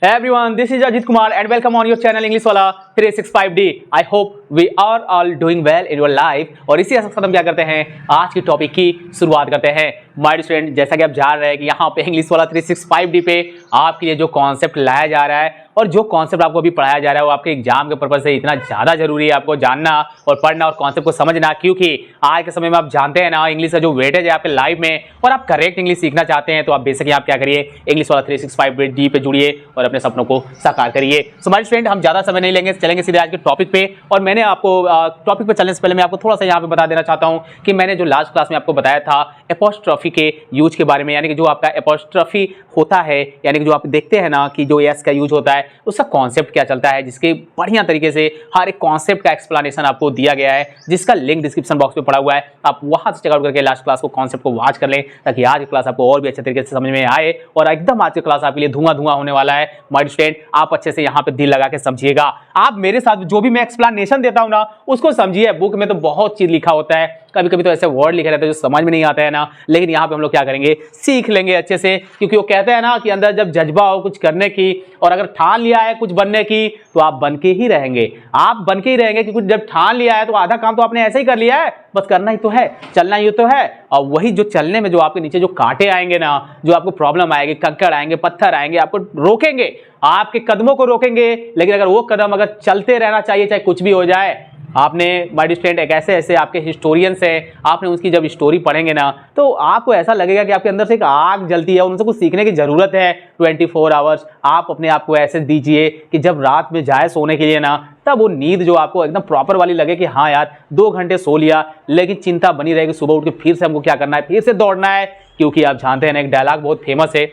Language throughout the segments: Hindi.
Everyone, this is Ajit Kumar and welcome on your channel English वाला 365D. I hope we are all doing well in your life. और इसी के साथ हम क्या करते हैं, आज की टॉपिक की शुरुआत करते हैं. माय स्टूडेंट, जैसा कि आप जान रहे हैं कि यहाँ पे इंग्लिश वाला 365D पे आपके लिए जो कॉन्सेप्ट लाया जा रहा है और जो कॉन्सेप्ट आपको अभी पढ़ाया जा रहा है वो आपके एग्जाम के पर्पज से इतना ज़्यादा जरूरी है आपको जानना और पढ़ना और कॉन्सेप्ट को समझना, क्योंकि आज के समय में आप जानते हैं ना इंग्लिश का जो वेटेज है आपके लाइफ में और आप करेक्ट इंग्लिश सीखना चाहते हैं तो आप बेसिकली आप क्या करिए, इंग्लिश वाला 365D पे जुड़िए और अपने सपनों को साकार करिए. सो माय फ्रेंड, हम ज़्यादा समय नहीं लेंगे, चलेंगे सीधे आज के टॉपिक पे. और मैंने आपको टॉपिक पे चलने से पहले मैं आपको थोड़ा सा यहाँ पे बता देना चाहता हूँ कि मैंने जो लास्ट क्लास में आपको बताया था एपोस्ट्रॉफी के यूज के बारे में, यानी कि जो आपका एपोस्ट्रॉफी होता है, यानी कि जो आप देखते हैं ना कि जो एस का यूज होता है उसका कॉन्सेप्ट क्या चलता है, जिसके बढ़िया तरीके से हर एक कॉन्सेप्ट का एक्सप्लेनेशन आपको दिया गया है, जिसका लिंक डिस्क्रिप्शन बॉक्स में पड़ा हुआ है. आप वहां से चेकआउट करके लास्ट क्लास को कॉन्सेप्ट को वॉच कर लें ताकि आज की क्लास आपको और भी अच्छे तरीके से समझ में आए और एकदम आज की क्लास आपके लिए धुआं धुआं होने वाला है. माय स्टूडेंट, आप अच्छे से यहाँ पे दिल लगा के समझिएगा. आप मेरे साथ जो भी मैं एक्सप्लेनेशन देता हूँ ना उसको समझिए. बुक में तो बहुत चीज लिखा होता है, कभी कभी तो ऐसे वर्ड लिखे रहते हैं जो समझ में नहीं आता है ना, लेकिन यहाँ पे हम लोग क्या करेंगे, सीख लेंगे अच्छे से, क्योंकि वो कहते हैं ना कि अंदर जब जज्बा हो कुछ करने की और अगर ठान लिया है कुछ बनने की तो आप बन के ही रहेंगे. आप बन के ही रहेंगे, क्योंकि जब ठान लिया है तो आधा काम तो आपने ऐसे ही कर लिया है, बस करना ही तो है, चलना ही तो है. और वही जो चलने में जो आपके नीचे जो कांटे आएंगे ना, जो आपको प्रॉब्लम आएगी, कंकड़ आएंगे, पत्थर आएंगे, आपको रोकेंगे, आपके कदमों को रोकेंगे, लेकिन अगर वो कदम अगर चलते रहना चाहिए चाहे कुछ भी हो जाए. आपने माय स्टूडेंट एक ऐसे आपके हिस्टोरियंस हैं, आपने उसकी जब स्टोरी पढ़ेंगे ना तो आपको ऐसा लगेगा कि आपके अंदर से एक आग जलती है, उनसे कुछ सीखने की जरूरत है. 24 आवर्स आप अपने आप को ऐसे दीजिए कि जब रात में जाए सोने के लिए ना, तब वो नींद जो आपको एकदम प्रॉपर वाली लगे कि हाँ यार 2 घंटे सो लिया, लेकिन चिंता बनी रहेगी सुबह उठ के फिर से हमको क्या करना है, फिर से दौड़ना है. क्योंकि आप जानते हैं ना एक डायलॉग बहुत फेमस है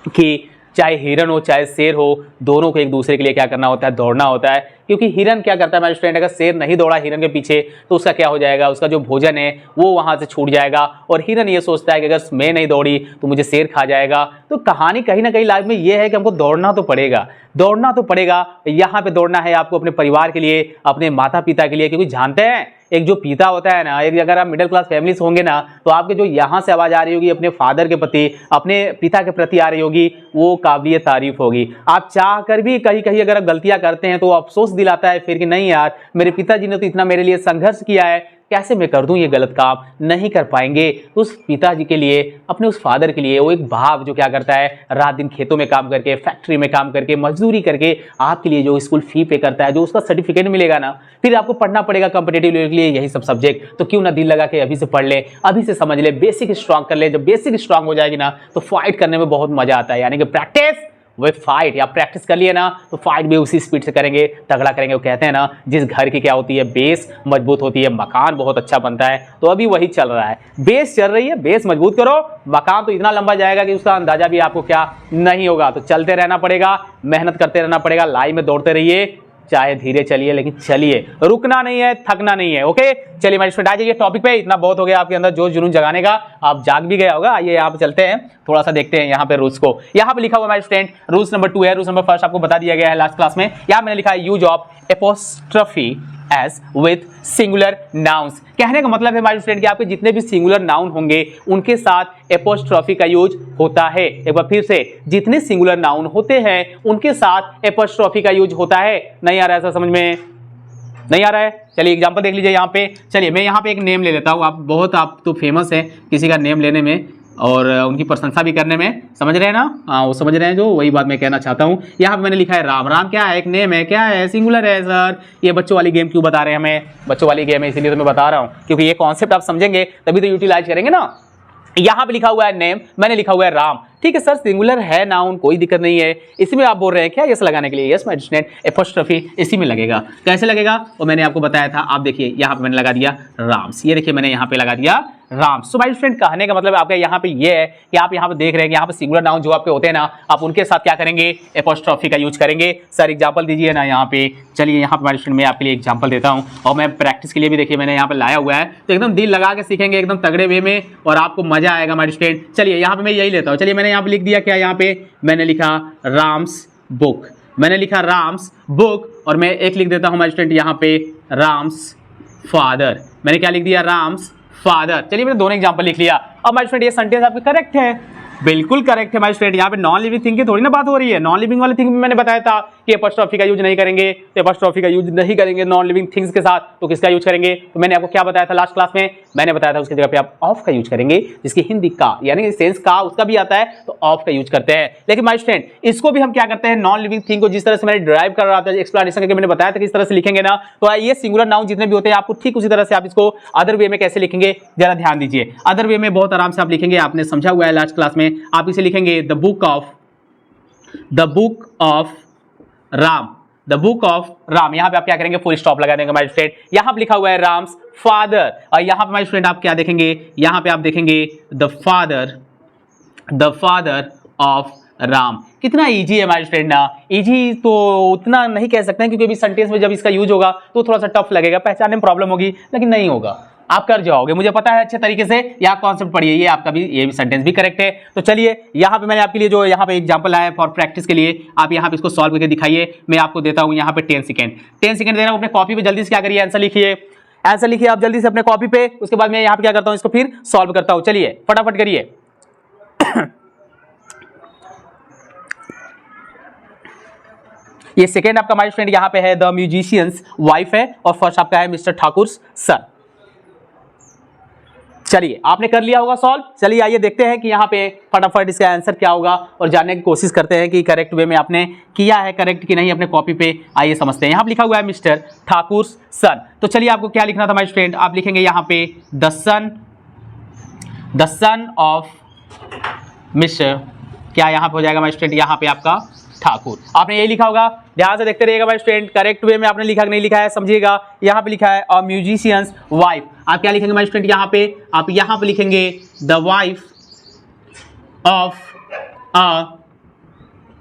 कि चाहे हिरन हो चाहे शेर हो, दोनों को एक दूसरे के लिए क्या करना होता है, दौड़ना होता है. क्योंकि हिरन क्या करता है माय स्टूडेंट, अगर शेर नहीं दौड़ा हिरन के पीछे तो उसका क्या हो जाएगा, उसका जो भोजन है वो वहां से छूट जाएगा. और हिरन ये सोचता है कि अगर मैं नहीं दौड़ी तो मुझे शेर खा जाएगा. तो कहानी कहीं ना कहीं लाइफ में ये है कि हमको दौड़ना तो पड़ेगा, दौड़ना तो पड़ेगा. यहाँ पे दौड़ना है आपको अपने परिवार के लिए, अपने माता पिता के लिए, क्योंकि जानते हैं एक जो पिता होता है ना, एक अगर आप मिडिल क्लास फैमिली से होंगे ना तो आपके जो यहाँ से आवाज आ रही होगी अपने फादर के प्रति, अपने पिता के प्रति आ रही होगी, वो काबिल तारीफ होगी. आप चाह कर भी कहीं कहीं अगर आप गलतियां करते हैं तो अफसोस दिलाता है फिर कि नहीं यार मेरे पिताजी ने तो इतना मेरे लिए संघर्ष किया है, कैसे मैं कर दूं ये गलत काम. नहीं कर पाएंगे. उस पिताजी के लिए, अपने उस फादर के लिए वो एक भाव जो क्या करता है, रात दिन खेतों में काम करके, फैक्ट्री में काम करके, मजदूरी करके आपके लिए जो स्कूल फी पे करता है, जो उसका सर्टिफिकेट मिलेगा ना, फिर आपको पढ़ना पड़ेगा कॉम्पिटिटिव लेवल के लिए यही सब सब्जेक्ट. तो क्यों ना दिल लगा के अभी से पढ़ ले, अभी से समझ ले, बेसिक स्ट्रांग कर ले. जब बेसिक स्ट्रांग हो जाएगी ना तो फाइट करने में बहुत मजा आता है. यानी कि प्रैक्टिस वे फाइट, या प्रैक्टिस कर लिए ना तो फाइट भी उसी स्पीड से करेंगे, तगड़ा करेंगे. वो कहते हैं ना जिस घर की क्या होती है, बेस मजबूत होती है, मकान बहुत अच्छा बनता है. तो अभी वही चल रहा है, बेस चल रही है, बेस मजबूत करो, मकान तो इतना लंबा जाएगा कि उसका अंदाजा भी आपको क्या नहीं होगा. तो चलते रहना पड़ेगा, मेहनत करते रहना पड़ेगा, लाइन में दौड़ते रहिए, चाहे धीरे चलिए लेकिन चलिए, रुकना नहीं है, थकना नहीं है. ओके, चलिए मेरे स्टूडेंट आ जाइए टॉपिक पे. इतना बहुत हो गया आपके अंदर जोश जुनून जगाने का, आप जाग भी गया होगा. आइए यहाँ पे चलते हैं, थोड़ा सा देखते हैं यहाँ पे रूल्स को. यहाँ पे लिखा हुआ मेरे स्टूडेंट रूल्स नंबर 2 है. रूल्स नंबर 1 आपको बता दिया गया है लास्ट क्लास में. यहाँ मैंने लिखा है use of apostrophe as with singular nouns. कहने का मतलब है माय स्टूडेंट कि आपके जितने भी सिंगुलर नाउन होंगे उनके साथ एपोस्ट्रोफी का यूज होता है. एक बार फिर से, जितने सिंगुलर नाउन होते हैं उनके साथ एपोस्ट्रोफी का यूज होता है. नहीं आ रहा है ऐसा समझ में, नहीं आ रहा है? चलिए एग्जांपल देख लीजिए यहाँ पे. चलिए मैं यहाँ पे एक नेम ले लेता हूँ. आप तो फेमस है किसी का नेम लेने में और उनकी प्रशंसा भी करने में, समझ रहे हैं ना? हाँ, वो समझ रहे हैं, जो वही बात मैं कहना चाहता हूँ. यहाँ पे मैंने लिखा है राम. राम क्या है, एक नेम है, क्या है, सिंगुलर है. सर ये बच्चों वाली गेम क्यों बता रहे हैं हमें, बच्चों वाली गेम है इसलिए तो मैं बता रहा हूँ, क्योंकि ये कॉन्सेप्ट आप समझेंगे तभी तो यूटिलाइज करेंगे ना. यहाँ पे लिखा हुआ है नेम, मैंने लिखा हुआ है राम. ठीक है सर, सिंगुलर है नाउन, कोई दिक्कत नहीं है. इसी में आप बोल रहे हैं क्या यस लगाने के लिए? यस माय स्टूडेंट, एपोस्ट्रोफी इसी में लगेगा. कैसे लगेगा वो मैंने आपको बताया था. आप देखिए यहाँ पे मैंने लगा दिया राम्स. ये देखिए मैंने यहाँ पे लगा दिया राम. सो माय फ्रेंड, कहने का मतलब आपका यहाँ पे ये है कि आप यहाँ पे देख रहे हैं कि यहाँ पे सिंगुलर नाउन जो आपके होते हैं ना, आप उनके साथ क्या करेंगे, एपोस्ट्रोफी का यूज करेंगे. सर एग्जांपल दीजिए ना यहाँ पे. चलिए यहाँ पे माय फ्रेंड मैं आपके लिए एग्जांपल देता हूँ और मैं प्रैक्टिस के लिए भी देखिए मैंने यहाँ पे लाया हुआ है. तो एकदम दिल लगा के सीखेंगे, एकदम तगड़े वे में, और आपको मजा आएगा माय फ्रेंड. चलिए यहाँ पे मैं यही लेता हूँ. चलिए मैंने यहाँ पे लिख दिया क्या, यहाँ पे मैंने लिखा राम्स बुक. मैंने लिखा राम्स बुक और मैं एक लिख देता हूँ माय स्टूडेंट यहाँ पे राम्स फादर. मैंने क्या लिख दिया, राम्स फादर. चलिए मैंने दोनों एग्जांपल लिख लिया. अब माय स्टूडेंट ये सेंटेंस आपके करेक्ट है, बिल्कुल करेक्ट है माय स्टूडेंट। यहाँ पे नॉन लिविंग थिंग की थोड़ी ना बात हो रही है। नॉन लिविंग वाले थिंग में मैंने बताया था कि एपोस्ट्रोफी का यूज नहीं करेंगे, तो एपोस्ट्रोफी का यूज नहीं करेंगे नॉन लिविंग थिंग्स के साथ, तो किसका यूज करेंगे? तो मैंने आपको क्या बताया था लास्ट क्लास में? मैंने बताया था उसकी जगह पे आप ऑफ का यूज करेंगे, जिसकी हिंदी का यानी सेंस का उसका भी आता है, तो ऑफ का यूज करते हैं। लेकिन माय स्टूडेंट इसको भी हम क्या करते हैं, नॉन लिविंग थिंग को जिस तरह से मैंने ड्राइव कर रहा था एक्सप्लेनेशन करके मैंने बताया था किस तरह से लिखेंगे ना, तो ये सिंगुलर नाउन जितने भी होते हैं आपको ठीक उसी तरह से आप इसको अदर वे में कैसे लिखेंगे जरा ध्यान दीजिए। अदर वे में बहुत आराम से आप लिखेंगे, आपने समझा हुआ है लास्ट क्लास में। आप इसे लिखेंगे the book of Ram, the book of Ram. यहां पे आप क्या करेंगे, फुल स्टॉप लगा देंगे माय स्टूडेंट। यहां पे लिखा हुआ है राम्स फादर, और यहां पे माय स्टूडेंट आप क्या देखेंगे, यहां पे आप देखेंगे द फादर ऑफ राम। कितना इजी है माय स्टूडेंट ना। इजी तो उतना नहीं कह सकते हैं क्योंकि अभी सेंटेंस में जब इसका यूज होगा तो थोड़ा सा टफ लगेगा, पहचानने में प्रॉब्लम होगी, लेकिन नहीं होगा, आप कर जाओगे, मुझे पता है अच्छे तरीके से। यहाँ कॉन्सेप्ट पढ़िए, ये आपका भी ये भी सेंटेंस भी करेक्ट है। तो चलिए यहाँ पे मैंने आपके लिए जो यहाँ पे एग्जांपल आया फॉर प्रैक्टिस के लिए, आप यहाँ पे इसको सॉल्व करके दिखाइए। मैं आपको देता हूँ यहाँ पे 10 सेकंड दे रहा हूँ। अपने कॉपी पे जल्दी से क्या करिए, आंसर लिखिए आप जल्दी से अपने कॉपी पे। उसके बाद मैं यहाँ पे क्या करता हूँ, इसको फिर सॉल्व करता हूँ। चलिए फटाफट करिए। ये सेकेंड आपका माय स्टूडेंट यहाँ पे है द म्यूजिशियंस वाइफ है, और फर्स्ट आपका है मिस्टर ठाकुर सन। चलिए आपने कर लिया होगा सॉल्व। चलिए आइए देखते हैं कि यहाँ पे फटाफट इसका आंसर क्या होगा, और जानने की कोशिश करते हैं कि करेक्ट वे में आपने किया है करेक्ट कि नहीं अपने कॉपी पे। आइए समझते हैं। यहाँ पे लिखा हुआ है मिस्टर ठाकुर सन, तो चलिए आपको क्या लिखना था माय स्टूडेंट, आप लिखेंगे यहाँ पे द सन ऑफ मिस्टर, क्या यहाँ पे हो जाएगा माय स्टूडेंट, यहाँ पे आपका ठाकुर। आपने यही लिखा होगा, ध्यान से देखते रहिएगा माय स्टूडेंट। करेक्ट वे में आपने लिखा कि नहीं लिखा है समझिएगा। यहाँ पे लिखा है अ म्यूजिशियंस वाइफ, आप क्या लिखेंगे माय स्टूडेंट, यहाँ पे आप यहाँ पे लिखेंगे the wife of a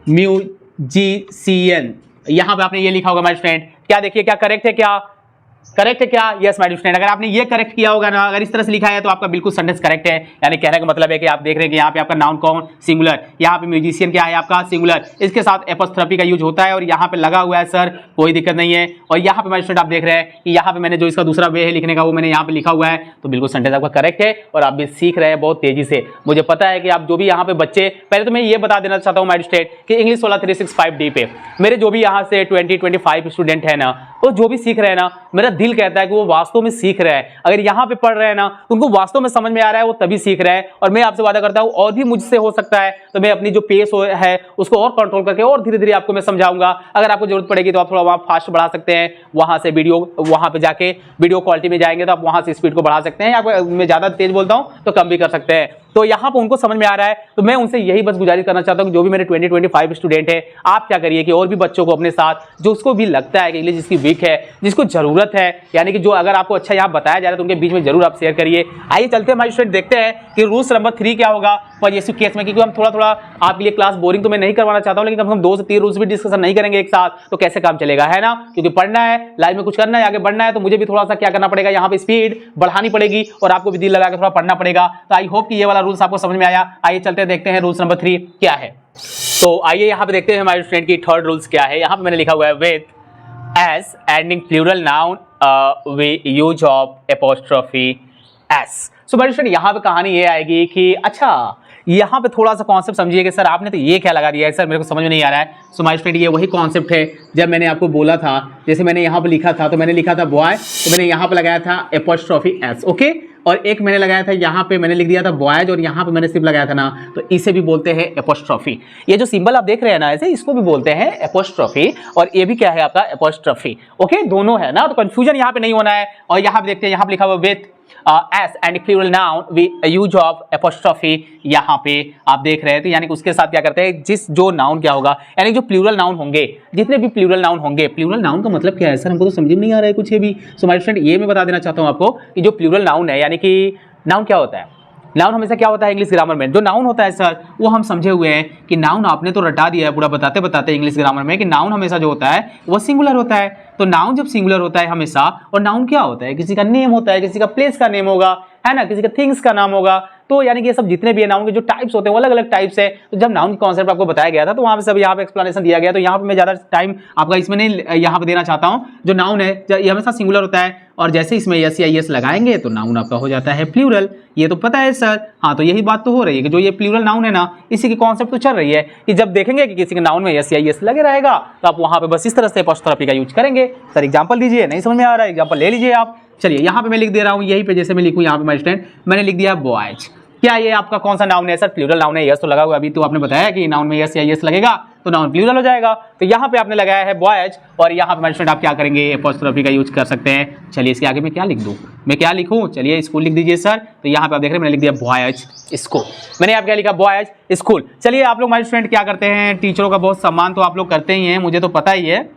musician. यहाँ पे आपने ये लिखा होगा माय स्टूडेंट। क्या देखिए क्या करेक्ट है, क्या करेक्ट है क्या? यस माय स्टूडेंट, अगर आपने ये करेक्ट किया होगा ना, अगर इस तरह से लिखा है तो आपका बिल्कुल सेंटेंस करेक्ट है। यानी कहने का मतलब है कि आप देख रहे हैं कि यहाँ पे आपका नाउन कौन, सिंगुलर, यहाँ पे म्यूजिशियन क्या है आपका सिंगुलर, इसके साथ एपोस्ट्रोफी का यूज होता है, और यहाँ पे लगा हुआ है सर, कोई दिक्कत नहीं है। और यहाँ पे माय स्टूडेंट आप देख रहे हैं कि यहाँ पे मैंने जो इसका दूसरा वे है लिखने का वो मैंने यहाँ पे लिखा हुआ है, तो बिल्कुल सेंटेंस आपका करेक्ट है। और आप भी सीख रहे हैं बहुत तेजी से। मुझे पता है कि आप जो भी यहाँ पे बच्चे, पहले तो मैं ये बता देना चाहता हूँ माय स्टूडेंट कि इंग्लिश वाला 365D पे मेरे जो भी यहाँ से 20-25 स्टूडेंट है ना, वो जो भी सीख रहे हैं ना, मेरा दिल कहता है कि वो वास्तव में सीख रहे हैं। अगर यहाँ पे पढ़ रहे हैं ना तो उनको वास्तव में समझ में आ रहा है, वो तभी सीख रहे हैं। और मैं आपसे वादा करता हूँ और भी मुझसे हो सकता है, तो मैं अपनी जो पेस है उसको और कंट्रोल करके और धीरे धीरे आपको मैं समझाऊंगा। अगर आपको जरूरत पड़ेगी तो आप थोड़ा वहाँ फास्ट बढ़ा सकते हैं, वहां से वीडियो वहां पे जाके वीडियो क्वालिटी में जाएंगे तो आप वहां से स्पीड को बढ़ा सकते हैं, या मैं ज्यादा तेज बोलता हूँ तो कम भी कर सकते हैं। तो यहाँ पर उनको समझ में आ रहा है, तो मैं उनसे यही बस गुजारिश करना चाहता हूँ कि जो भी मेरे 20-25 स्टूडेंट है, आप क्या करिए कि और भी बच्चों को अपने साथ, जो उसको भी लगता है कि इंग्लिश जिसकी वीक है, जिसको जरूरत है, यानी कि जो अगर आपको अच्छा यहाँ बताया जा रहा है तो उनके बीच में जरूर आप शेयर करिए। आइए चलते हैं हमारे स्टूडेंट, देखते हैं कि रूल्स नंबर 3 क्या होगा पॉजिटिव केस में, क्योंकि हम थोड़ा थोड़ा आपके लिए क्लास बोरिंग तो मैं नहीं करवाना चाहता हूँ, लेकिन कम से कम 2 से 3 रूल्स भी डिस्कशन नहीं करेंगे एक साथ तो कैसे काम चलेगा, है ना। क्योंकि पढ़ना है, लाइफ में कुछ करना है, आगे बढ़ना है, तो मुझे भी थोड़ा सा क्या करना पड़ेगा, यहाँ पे स्पीड बढ़ानी पड़ेगी और आपको भी दिल लगा के थोड़ा पढ़ना पड़ेगा। तो आई होप कि ये वाला रूल्स आपको समझ में आया। आइए चलते हैं, देखते हैं रूल्स नंबर 3 क्या है। तो आइए यहाँ पे देखते हैं हमारे स्टूडेंट की थर्ड रूल्स क्या है। यहाँ पे मैंने लिखा हुआ है with S ending plural noun we use of apostrophe S. So मेरे स्टूडेंट यहाँ पे कहानी ये आएगी कि अच्छा यहाँ पे थोड़ा सा कॉन्सेप्ट समझिए कि सर आपने तो ये क्या लगा दिया है सर, मेरे को समझ में नहीं आ रहा है। सो माय स्टूडेंट ये वही कॉन्सेप्ट है जब मैंने आपको बोला था, जैसे मैंने यहाँ पे लिखा था, तो मैंने लिखा था बॉय, तो मैंने यहाँ पे लगाया था एपोस्ट्रोफी एस, ओके। और एक मैंने लगाया था यहाँ पे, मैंने लिख दिया था बॉयज, और यहाँ पे मैंने सिर्फ लगाया था ना, तो इसे भी बोलते हैं एपोस्ट्रोफी। ये जो सिंबल आप देख रहे हैं ना ऐसे, इसको भी बोलते हैं एपोस्ट्रोफी, और ये भी क्या है आपका एपोस्ट्रोफी, ओके, दोनों है ना। तो कंफ्यूजन यहाँ पे नहीं होना है। और यहाँ पे देखते हैं, यहाँ पे लिखा हुआ with S and plural noun we use of apostrophe, यहाँ पे आप देख रहे हैं। तो यानी कि उसके साथ क्या करते हैं, जिस जो नाउन क्या होगा, यानी जो प्लूरल नाउन होंगे, जितने भी प्लूरल नाउन होंगे, प्लूरल नाउन का मतलब क्या है सर, हमको तो समझ में नहीं आ रहा है कुछ ये भी। सो माय फ्रेंड ये मैं बता देना चाहता हूँ आपको कि जो प्लूरल नाउन है, यानी कि नाउन क्या होता है, नाउन हमेशा क्या होता है इंग्लिश ग्रामर में, जो नाउन होता है सर वो हम समझे हुए हैं कि नाउन आपने तो रटा दिया है पूरा बताते बताते इंग्लिश ग्रामर में कि नाउन हमेशा जो होता है वो सिंगुलर होता है। तो नाउन जब सिंगुलर होता है हमेशा, और नाउन क्या होता है, किसी का नेम होता है, किसी का प्लेस का नेम होगा, है ना, किसी का थिंग्स का नाम होगा। तो यानी कि ये सब जितने भी नाउन के जो टाइप्स होते हैं वो अलग अलग टाइप्स है। तो जब नाउन कॉन्सेप्ट आपको बताया गया था तो वहां पे सब यहाँ पे एक्सप्लेनेशन दिया गया। तो यहाँ पे मैं ज्यादा टाइम आपका इसमें नहीं यहाँ पे देना चाहता हूँ। जो नाउन है ये हमेशा सिंगुलर होता है और जैसे इसमें यस या यस लगाएंगे तो नाउन आपका हो जाता है प्लूरल। ये तो पता है सर। हाँ, तो यही बात तो हो रही है कि जो ये प्लूरल नाउन है ना, इसी की कॉन्सेप्ट तो चल रही है कि जब देखेंगे कि किसी के नाउन में यस या यस लगे रहेगा तो आप वहां पे बस इस तरह से एपोस्ट्रोफी का यूज करेंगे। सर एग्जांपल दीजिए, नहीं समझ में आ रहा है एग्जांपल ले लीजिए आप। चलिए यहाँ पे मैं लिख दे रहा हूँ, यहीं पे जैसे मैं लिखूँ यहाँ पे माय स्टूडेंट मैंने लिख दिया बॉयज। क्या ये आपका कौन सा नाउन है सर? प्लूरल नाउन है। यस तो लगा हुआ, अभी तो आपने बताया कि नाउन में यस या यस लगेगा तो नाउन प्लूरल हो जाएगा। तो यहाँ पे आपने लगाया है बॉयज और यहाँ पे माय स्टूडेंट आप क्या करेंगे, एपोस्ट्रोफी का यूज कर सकते हैं। चलिए इसके आगे मैं क्या लिख दूँ, मैं क्या लिखूँ? चलिए स्कूल लिख दीजिए सर। तो यहाँ पे आप देख रहे हैं मैंने लिख दिया बॉयज स्कूल। मैंने यहाँ क्या लिखा, बॉयज स्कूल। चलिए आप लोग माय स्टूडेंट क्या करते हैं, टीचरों का बहुत सम्मान तो आप लोग करते ही हैं, मुझे तो पता ही है,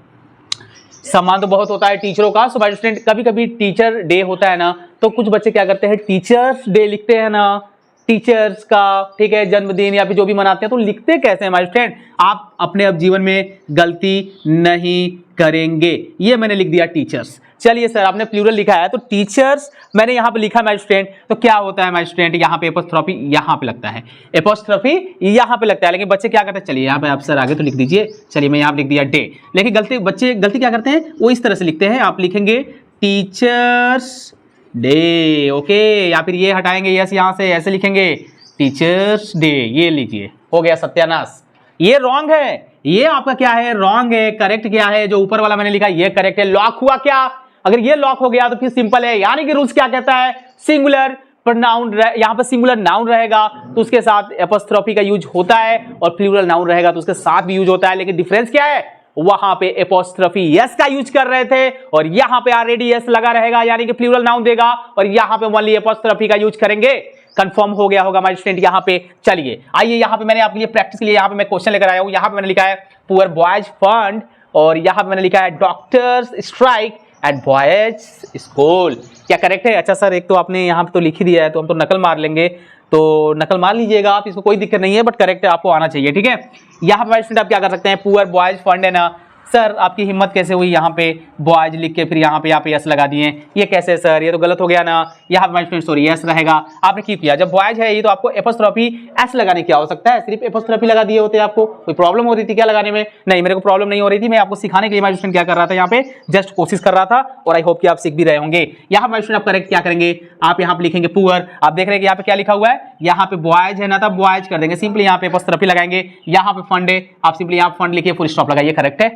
सम्मान तो बहुत होता है टीचरों का। सो माय स्टूडेंट कभी कभी टीचर डे होता है ना, तो कुछ बच्चे क्या करते हैं टीचर्स डे लिखते हैं ना, टीचर्स का, ठीक है, जन्मदिन या फिर जो भी मनाते हैं, तो लिखते कैसे हैं माय स्टूडेंट? आप अपने अब जीवन में गलती नहीं करेंगे। ये मैंने लिख दिया टीचर्स। चलिए सर आपने प्लूरल लिखा है तो टीचर्स मैंने यहाँ पे लिखा माय स्टूडेंट, तो क्या होता है माय स्टूडेंट, यहाँ पे एपोस्ट्रोफी यहाँ पे लगता है, एपोस्ट्रोफी यहाँ पे लगता है। लेकिन बच्चे क्या करते हैं, चलिए यहाँ पे आप सर आगे तो लिख दीजिए। चलिए मैं यहाँ पे लिख दिया डे, लेकिन बच्चे गलती क्या करते हैं, वो इस तरह से लिखते हैं। आप लिखेंगे टीचर्स डे, ओके, या फिर ये हटाएंगे यस यहाँ से, ऐसे लिखेंगे टीचर्स डे। ये लीजिए, हो गया सत्यानाश। ये रॉन्ग है, ये आपका क्या है, रॉन्ग है। करेक्ट क्या है, जो ऊपर वाला मैंने लिखा ये करेक्ट है। लॉक हुआ क्या? अगर ये लॉक हो गया तो फिर सिंपल है, यानी कि रूल्स क्या कहता है, सिंगुलर पर नाउन यहाँ पर सिंगुलर नाउन रहेगा तो उसके साथ एपोस्ट्रोफी का यूज होता है और प्लूरल नाउन रहेगा तो उसके साथ भी यूज होता है। लेकिन डिफरेंस क्या है, वहां पे एपोस्ट्रोफी यस का यूज कर रहे थे और यहां पे ऑलरेडी यस लगा रहेगा यानी कि प्लूरल नाउन देगा, और यहां पे ओनली एपोस्ट्रोफी का यूज करेंगे। कंफर्म हो गया होगा माय स्टूडेंट यहाँ पे। चलिए आइए यहाँ पे मैंने आपके लिए प्रैक्टिस के लिए यहाँ पे मैं क्वेश्चन लेकर आया हूँ। यहाँ पे मैंने लिखा है पुअर बॉयज फंड और यहाँ पे मैंने लिखा है doctors strike at boys school. क्या करेक्ट है? अच्छा सर एक तो आपने यहाँ पे तो लिख ही दिया है तो हम तो नकल मार लेंगे, तो नकल मार लीजिएगा आप, इसको कोई दिक्कत नहीं है, बट करेक्ट आपको आना चाहिए, ठीक है। यहाँ पे स्टूडेंट आप क्या कर सकते हैं, पुअर बॉयज फंड है ना। सर आपकी हिम्मत कैसे हुई यहाँ पे बॉयज लिख के फिर यहाँ पे यस लगा दिए, ये कैसे सर, ये तो गलत हो गया ना। यहाँ पे स्टूडेंट सॉरी यस रहेगा, आपने क्यों किया? जब बॉयज है ये तो आपको एपोस्ट्रोफी एस लगाने की आवश्यकता है, सिर्फ एपोस्ट्रोफी लगा दिए होते। आपको कोई प्रॉब्लम हो रही थी क्या लगाने में? नहीं, मेरे को प्रॉब्लम नहीं हो रही थी, मैं आपको सिखाने के लिए माय स्टूडेंट क्या कर रहा था, यहाँ पे जस्ट कोशिश कर रहा था और आई होप कि आप सीख भी रहे होंगे। यहाँ पे स्टूडेंट आप करेक्ट क्या करेंगे, आप यहाँ पे लिखेंगे पुअर। आप देख रहे हैं कि यहाँ पे क्या लिखा हुआ है, यहाँ पे बॉयज है ना, तब बॉयज कर देंगे, सिंपली यहाँ पे एपोस्ट्रोफी लगाएंगे। यहाँ पे फंड है, आप सिंपली यहाँ फंड लिखिए, फुल स्टॉप लगाइए, करेक्ट है,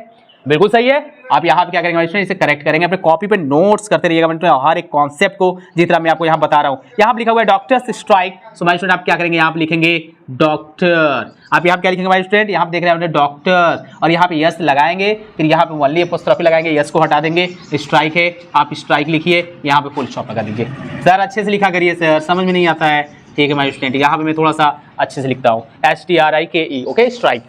बिल्कुल सही है। आप यहाँ पे क्या करेंगे, इसे करेक्ट करेंगे, अपने कॉपी पे नोट्स करते रहिएगा हर एक कॉन्सेप्ट को जिस तरह मैं आपको यहाँ बता रहा हूँ। यहाँ पे लिखा हुआ है doctors strike, so my student आप क्या करेंगे, यहाँ पे लिखेंगे डॉक्टर। आप यहाँ पे क्या लिखेंगे माय स्टूडेंट, यहाँ पे देख रहे हैं डॉक्टर्स और यहाँ पे यस लगाएंगे, फिर यहाँ पे ओनली एपोस्ट्रोफी लगाएंगे, यस को हटा देंगे, स्ट्राइक है, आप स्ट्राइक लिखिए, यहाँ पे फुल स्टॉप लगा दीजिए। सर अच्छे से लिखा करिए सर, समझ में नहीं आता है, ठीक है माय स्टूडेंट। यहाँ पे मैं थोड़ा सा अच्छे से लिखता हूँ, STRIKE, ओके, स्ट्राइक।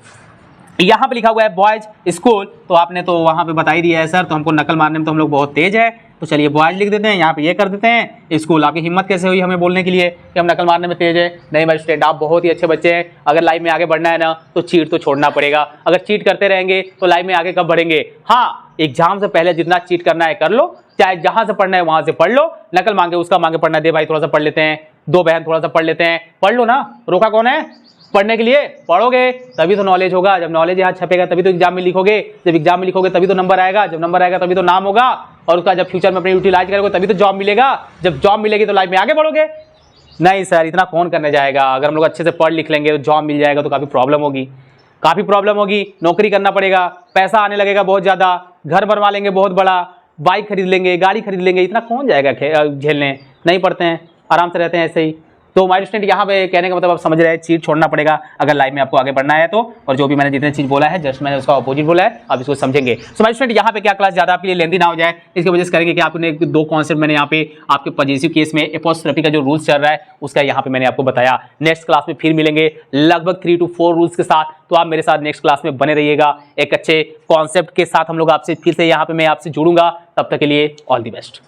यहाँ पे लिखा हुआ है बॉयज स्कूल, तो आपने तो वहाँ पे बता ही दिया है सर, तो हमको नकल मारने में तो हम लोग बहुत तेज है, तो चलिए बॉयज लिख देते हैं, यहाँ पे ये कर देते हैं स्कूल। आपकी हिम्मत कैसे हुई हमें बोलने के लिए कि हम नकल मारने में तेज है? नहीं माय स्टूडेंट, आप बहुत ही अच्छे बच्चे हैं। अगर लाइफ में आगे बढ़ना है ना तो चीट तो छोड़ना पड़ेगा, अगर चीट करते रहेंगे तो लाइफ में आगे कब बढ़ेंगे? हाँ, एग्जाम से पहले जितना चीट करना है कर लो, चाहे जहां से पढ़ना है वहां से पढ़ लो, नकल मांगे उसका मांगे पढ़ना, दे भाई थोड़ा सा पढ़ लेते हैं, दो बहन थोड़ा सा पढ़ लेते हैं, पढ़ लो ना, रोका कौन है? पढ़ने के लिए पढ़ोगे तभी तो नॉलेज होगा, जब नॉलेज यहाँ छपेगा तभी तो एग्जाम में लिखोगे, जब एग्जाम में लिखोगे तभी तो नंबर आएगा, जब नंबर आएगा तभी तो नाम होगा, और उसका जब फ्यूचर में अपनी यूटिलाइज करोगे तभी तो जॉब मिलेगा, जब जॉब मिलेगी तो लाइफ में आगे बढ़ोगे। नहीं सर इतना कौन करने जाएगा, अगर हम लोग अच्छे से पढ़ लिख लेंगे तो जॉब मिल जाएगा तो काफ़ी प्रॉब्लम होगी, नौकरी करना पड़ेगा, पैसा आने लगेगा बहुत ज़्यादा, घर बनवा लेंगे बहुत बड़ा, बाइक खरीद लेंगे, गाड़ी खरीद लेंगे, इतना कौन जाएगा झेलने? नहीं पढ़ते हैं, आराम से रहते हैं ऐसे ही। तो माय स्टूडेंट यहाँ पे कहने का मतलब आप समझ रहे हैं, चीट छोड़ना पड़ेगा अगर लाइफ में आपको आगे बढ़ना है तो, और जो भी मैंने जितने चीज बोला है जस्ट मैंने उसका अपोजिट बोला है, आप इसको समझेंगे। सो माय स्टूडेंट यहाँ पे क्या क्लास ज्यादा आपके लिए लेंथी ना हो जाए इसकी वजह से करेंगे कि आपने दो कॉन्सेप्ट मैंने यहाँ पे आपके पॉजिटिव केस में एपोस्ट्रोफी का जो रूल्स चल रहा है उसका यहाँ पे मैंने आपको बताया। नेक्स्ट क्लास में फिर मिलेंगे लगभग 3 to 4 रूल्स के साथ, तो आप मेरे साथ नेक्स्ट क्लास में बने रहिएगा, एक अच्छे कॉन्सेप्ट के साथ हम लोग आपसे फिर से यहाँ पे मैं आपसे जुड़ूंगा। तब तक के लिए ऑल द बेस्ट।